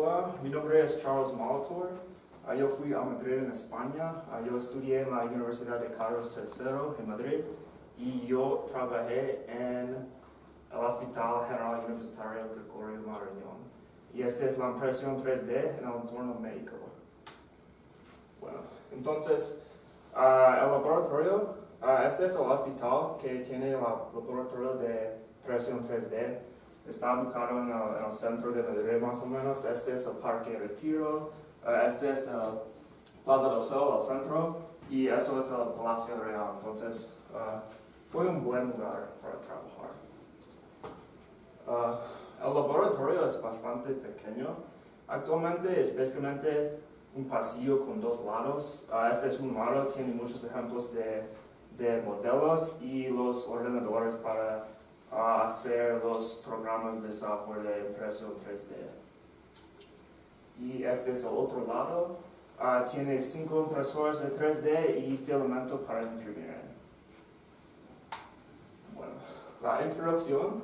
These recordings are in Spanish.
Hola, mi nombre es Charles Molitor. Yo fui a Madrid en España. Yo estudié en la Universidad de Carlos III en Madrid y yo trabajé en el Hospital General Universitario Gregorio Marañón. Y esta es la impresión 3D en el entorno médico. Bueno, entonces, el laboratorio, este es el hospital que tiene el laboratorio de impresión 3D. Está ubicado en el centro de Madrid más o menos. Este es el Parque Retiro, este es el Plaza del Sol, el centro, y eso es el Palacio Real. Entonces, fue un buen lugar para trabajar. El laboratorio es bastante pequeño. Actualmente es básicamente un pasillo con dos lados. Este es un lado, tiene muchos ejemplos de modelos y los ordenadores para hacer los programas de software de impresión 3D. Y este es el otro lado. Tiene 5 impresores de 3D y filamento para imprimir. Bueno, la introducción.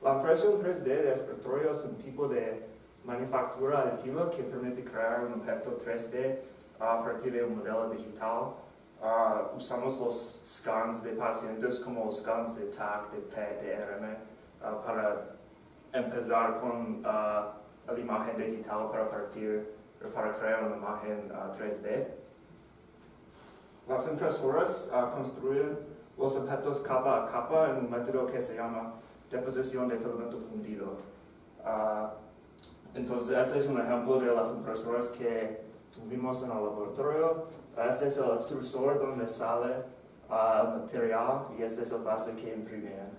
La impresión 3D de escritorio es un tipo de manufactura aditiva que permite crear un objeto 3D a partir de un modelo digital. Usamos los scans de pacientes como los scans de TAC, de PET, de RM para empezar con la imagen digital para crear una imagen 3D. Las impresoras construyen los objetos capa a capa en un método que se llama deposición de filamento fundido. Entonces, este es un ejemplo de las impresoras que tuvimos en el laboratorio. Este es el extrusor donde sale el material y este es el base que imprimen.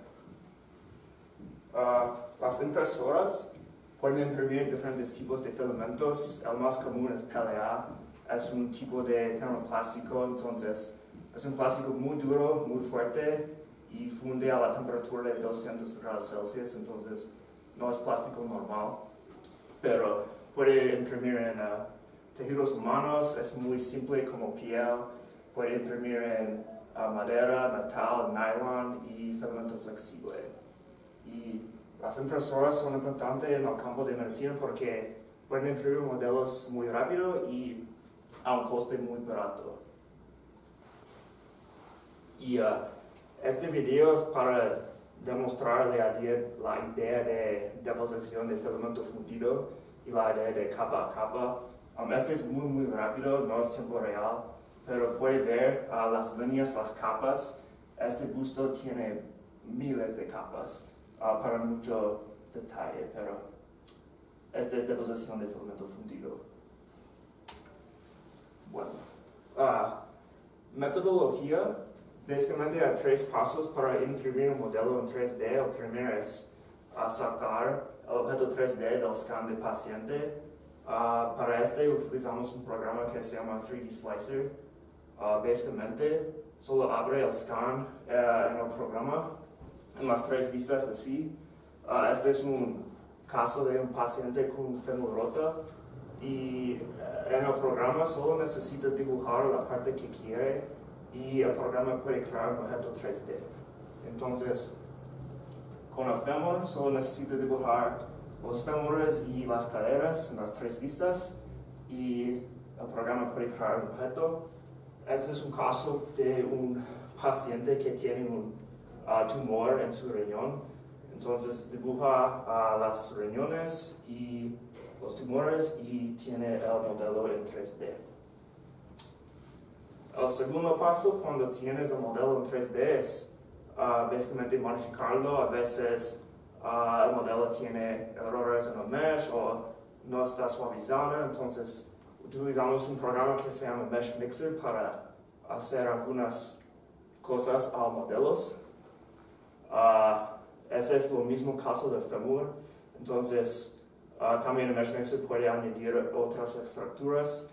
Las impresoras pueden imprimir diferentes tipos de filamentos. El más común es PLA. Es un tipo de termoplástico, entonces es un plástico muy duro, muy fuerte y funde a la temperatura de 200 grados Celsius, entonces no es plástico normal, pero puede imprimir en tejidos humanos, es muy simple como piel, puede imprimir en madera, metal, nylon y filamento flexible. Y las impresoras son importantes en el campo de medicina porque pueden imprimir modelos muy rápido y a un coste muy barato. Y este video es para demostrar la idea de deposición de filamento fundido y la idea de capa a capa. Este es muy rápido, no es tiempo real, pero puede ver las líneas, las capas. Este busto tiene miles de capas para mucho detalle, pero esta es deposición de filamento fundido. Bueno, metodología. Básicamente hay 3 pasos para imprimir un modelo en 3D. El primero es sacar el objeto 3D del scan de paciente. Para este utilizamos un programa que se llama 3D Slicer. Básicamente solo abre el scan en el programa en las 3 vistas así. Este es un caso de un paciente con un fémur roto y en el programa solo necesita dibujar la parte que quiere y el programa puede crear un objeto 3D. Entonces, con el fémur solo necesita dibujar los fémures y las caderas en las 3 vistas y el programa puede crear un objeto. Este es un caso de un paciente que tiene un tumor en su riñón. Entonces dibuja las riñones y los tumores y tiene el modelo en 3D. El segundo paso, cuando tienes el modelo en 3D, es básicamente modificarlo. A veces el modelo tiene errores en el mesh o no está suavizado, entonces utilizamos un programa que se llama Mesh Mixer para hacer algunas cosas a modelos. Este es el mismo caso del fémur, entonces también el Mesh Mixer puede añadir otras estructuras.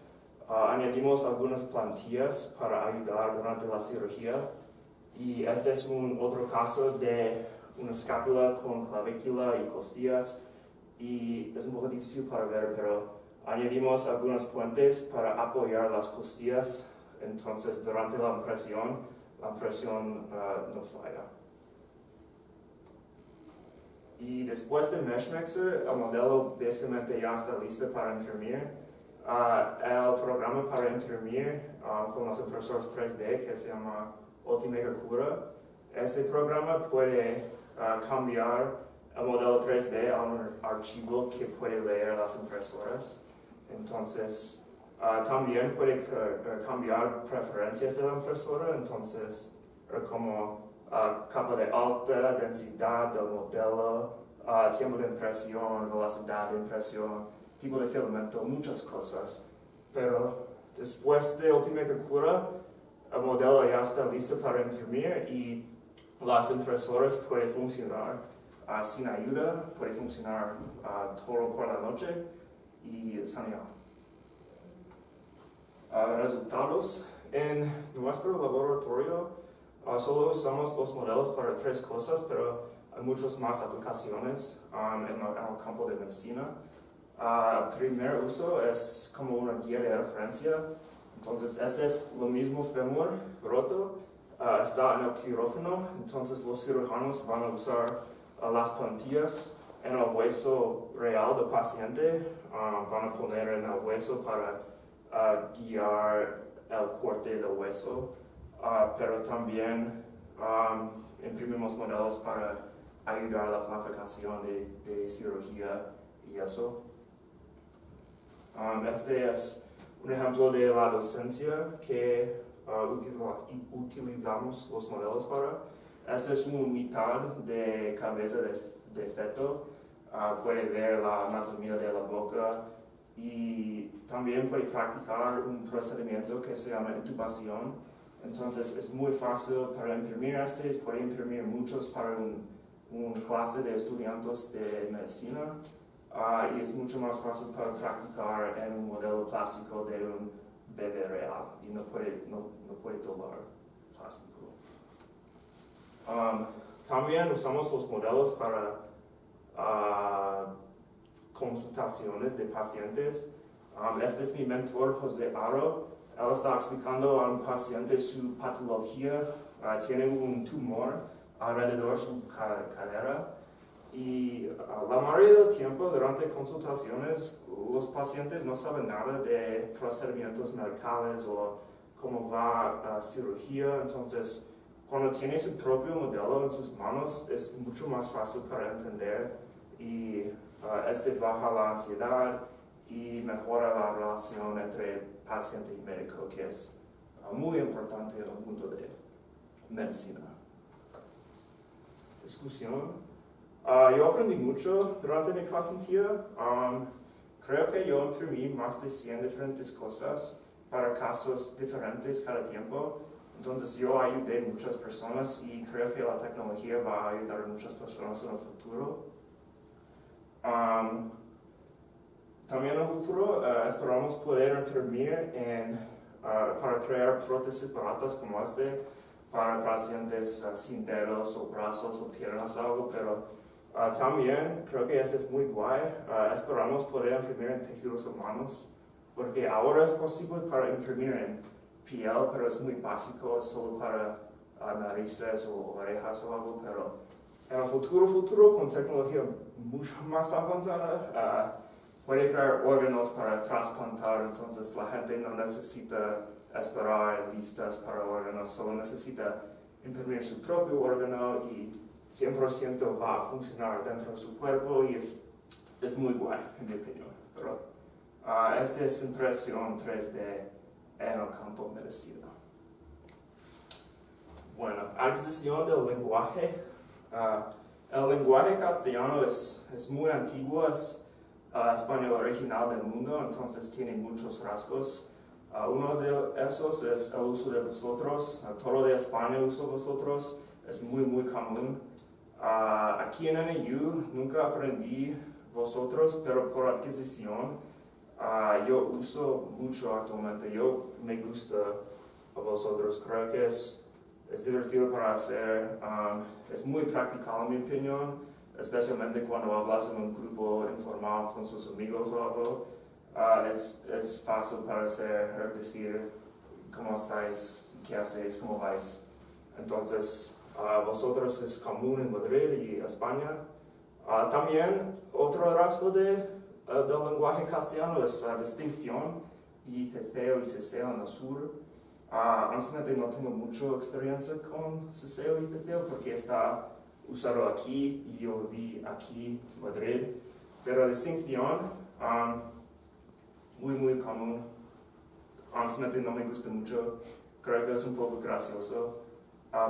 Añadimos algunas plantillas para ayudar durante la cirugía y este es otro caso de una escápula con clavícula y costillas y es un poco difícil para ver, pero añadimos algunos puentes para apoyar las costillas, entonces durante la impresión no falla. Y después de MeshMixer, el modelo básicamente ya está listo para imprimir. El programa para imprimir con las impresoras 3D que se llama Ultimega Cura, este programa puede cambiar el modelo 3D a un archivo que puede leer las impresoras. Entonces, también puede cambiar preferencias de la impresora, entonces, como capa de alta densidad del modelo, tiempo de impresión, velocidad de impresión, tipo de filamento, muchas cosas. Pero después de Ultimega Cura, el modelo ya está listo para imprimir y las impresoras pueden funcionar sin ayuda, puede funcionar todo por la noche y es genial. Resultados. En nuestro laboratorio solo usamos los modelos para 3 cosas, pero hay muchas más aplicaciones en el campo de medicina. El primer uso es como una guía de referencia. Entonces, este es lo mismo fémur roto, está en el quirófano, entonces los cirujanos van a usar las plantillas en el hueso real del paciente, van a poner en el hueso para guiar el corte del hueso, pero también imprimimos modelos para ayudar a la planificación de cirugía y eso. Este es un ejemplo de la docencia que utilizamos los modelos para. Esta es una mitad de cabeza de feto. Puede ver la anatomía de la boca y también puede practicar un procedimiento que se llama intubación. Entonces es muy fácil para imprimir puede imprimir muchos para una clase de estudiantes de medicina. Y es mucho más fácil para practicar en un modelo plástico de un bebé real y no puede doblar plástico. También usamos los modelos para consultaciones de pacientes. Este es mi mentor, José Aro. Él está explicando a un paciente su patología. Tiene un tumor alrededor de su cadera. Y la mayoría del tiempo durante consultaciones los pacientes no saben nada de procedimientos medicales o cómo va la cirugía. Entonces, cuando tiene su propio modelo en sus manos es mucho más fácil para entender y baja la ansiedad y mejora la relación entre paciente y médico, que es muy importante en el mundo de medicina. Discusión. Yo aprendí mucho durante mi pasantía. Creo que yo imprimí más de 100 diferentes cosas para casos diferentes cada tiempo. Entonces yo ayudé a muchas personas y creo que la tecnología va a ayudar a muchas personas en el futuro. También en el futuro esperamos poder imprimir para crear prótesis baratas como para pacientes sin dedos o brazos o piernas, algo, pero también creo que es muy guay. Esperamos poder imprimir en tejidos humanos, porque ahora es posible para imprimir en piel, pero es muy básico, es solo para narices o orejas o algo, pero en el futuro con tecnología mucho más avanzada, puede crear órganos para trasplantar, entonces la gente no necesita esperar en listas para órganos, solo necesita imprimir su propio órgano y 100% va a funcionar dentro de su cuerpo y es muy guay, en mi opinión. Pero esta es impresión 3D en el campo de medicina. Bueno, adquisición del lenguaje. El lenguaje castellano es muy antiguo, es español original del mundo, entonces tiene muchos rasgos. Uno de esos es el uso de vosotros. Todo de España usa vosotros, es muy común. Aquí en NU nunca aprendí vosotros, pero por adquisición yo uso mucho actualmente. Yo me gusta a vosotros, creo que es divertido para hacer, es muy practical en mi opinión, especialmente cuando hablas en un grupo informal con sus amigos o algo. Es fácil para decir cómo estáis, qué hacéis, cómo vais. Entonces, vosotros es común en Madrid y España. También otro rasgo del lenguaje castellano es la distinción y teteo y ceseo en el sur. Honestamente no tengo mucha experiencia con ceseo y teteo porque está usado aquí y yo vi aquí en Madrid. Pero distinción, muy común. Honestamente no me gusta mucho, creo que es un poco gracioso.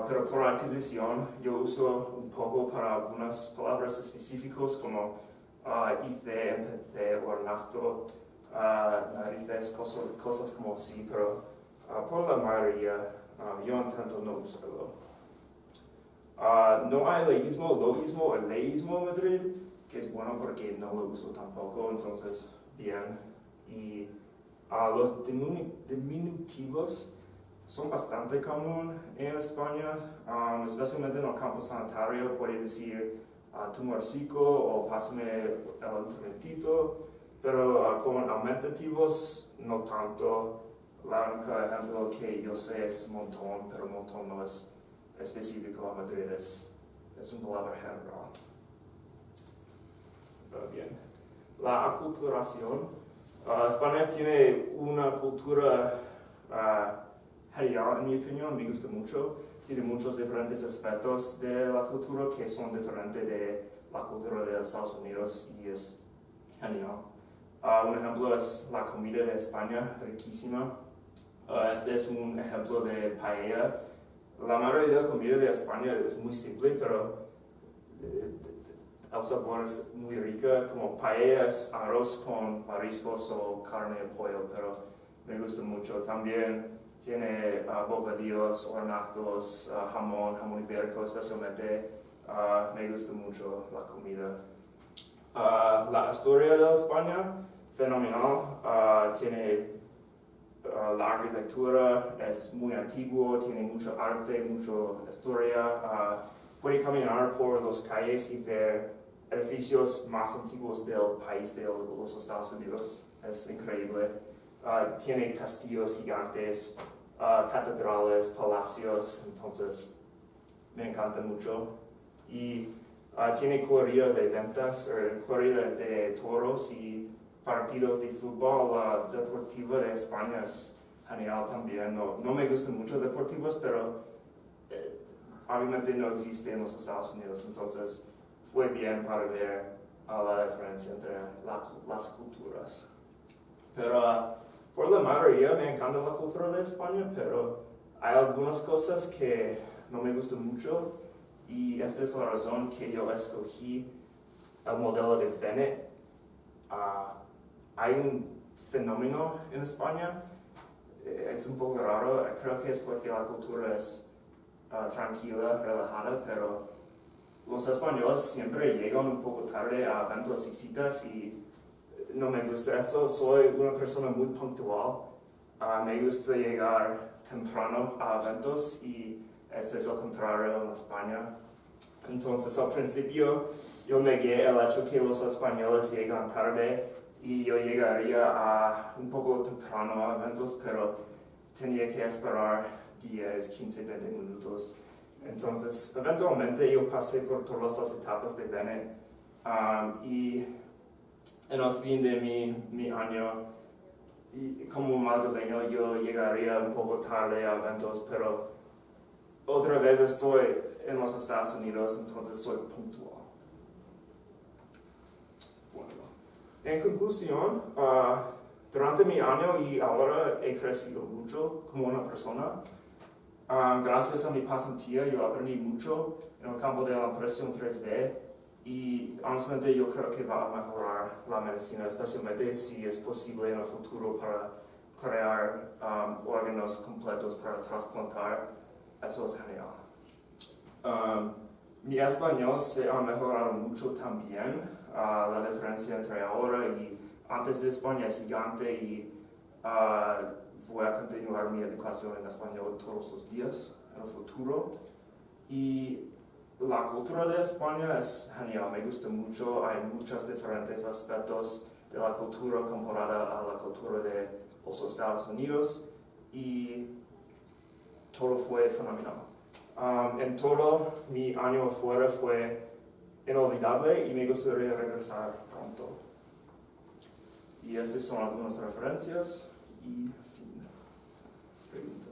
Pero por adquisición yo uso un poco para algunas palabras específicas como hice, empecé, ornato, narices, cosas como así, pero por la mayoría yo intento no usarlo. No hay leísmo, loísmo o leísmo en Madrid, que es bueno porque no lo uso tampoco, entonces bien. Y los diminutivos son bastante comunes en España, especialmente en el campo sanitario. Puede decir tumorcico o pásame el internetito, pero con aumentativos no tanto. La única ejemplo que yo sé es montón, pero montón no es específico a Madrid, es una palabra general. Bien. La aculturación. España tiene una cultura genial, en mi opinión, me gusta mucho. Tiene muchos diferentes aspectos de la cultura que son diferentes de la cultura de Estados Unidos y es genial. Un ejemplo es la comida de España, riquísima. Este es un ejemplo de paella. La mayoría de la comida de España es muy simple, pero el sabor es muy rico. Como paella es arroz con mariscos o carne de pollo, pero me gusta mucho. También tiene bocadillos, hornatos, jamón ibérico especialmente. Me gusta mucho la comida. La historia de España, fenomenal. Tiene la arquitectura, es muy antiguo, tiene mucho arte, mucha historia. Puede caminar por las calles y ver edificios más antiguos del país de los Estados Unidos. Es increíble. Tiene castillos gigantes, catedrales, palacios, entonces me encanta mucho. Y tiene corrida de ventas, corrida de toros y partidos de fútbol. La deportiva de España es genial también. No me gustan mucho deportivos, pero obviamente no existe en los Estados Unidos, entonces fue bien para ver la diferencia entre las culturas. Pero por la mayoría me encanta la cultura de España, pero hay algunas cosas que no me gustan mucho y esta es la razón que yo escogí el modelo de Bennett. Hay un fenómeno en España, es un poco raro, creo que es porque la cultura es tranquila, relajada, pero los españoles siempre llegan un poco tarde a eventos y citas y no me gusta eso. Soy una persona muy puntual, me gusta llegar temprano a eventos y este es lo contrario en España. Entonces al principio yo negué el hecho que los españoles llegan tarde y yo llegaría un poco temprano a eventos, pero tenía que esperar 10, 15, 20 minutos. Entonces, eventualmente yo pasé por todas las etapas de Bennett y en el fin de mi año, como madrileño, yo llegaría un poco tarde a eventos, pero otra vez estoy en los Estados Unidos, entonces soy puntual. En conclusión, durante mi año y ahora he crecido mucho como una persona. Gracias a mi pasantía yo aprendí mucho en el campo de la impresión 3D y honestamente yo creo que va a mejorar la medicina, especialmente si es posible en el futuro para crear órganos completos para trasplantar. Eso es genial. Mi español se ha mejorado mucho también. La diferencia entre ahora y antes de España es gigante y voy a continuar mi educación en español todos los días en el futuro. Y la cultura de España es genial, me gusta mucho, hay muchos diferentes aspectos de la cultura comparada a la cultura de los Estados Unidos y todo fue fenomenal. En todo mi año afuera fue inolvidable y me gustaría regresar pronto. Y estas son algunas referencias y fin. Preguntas.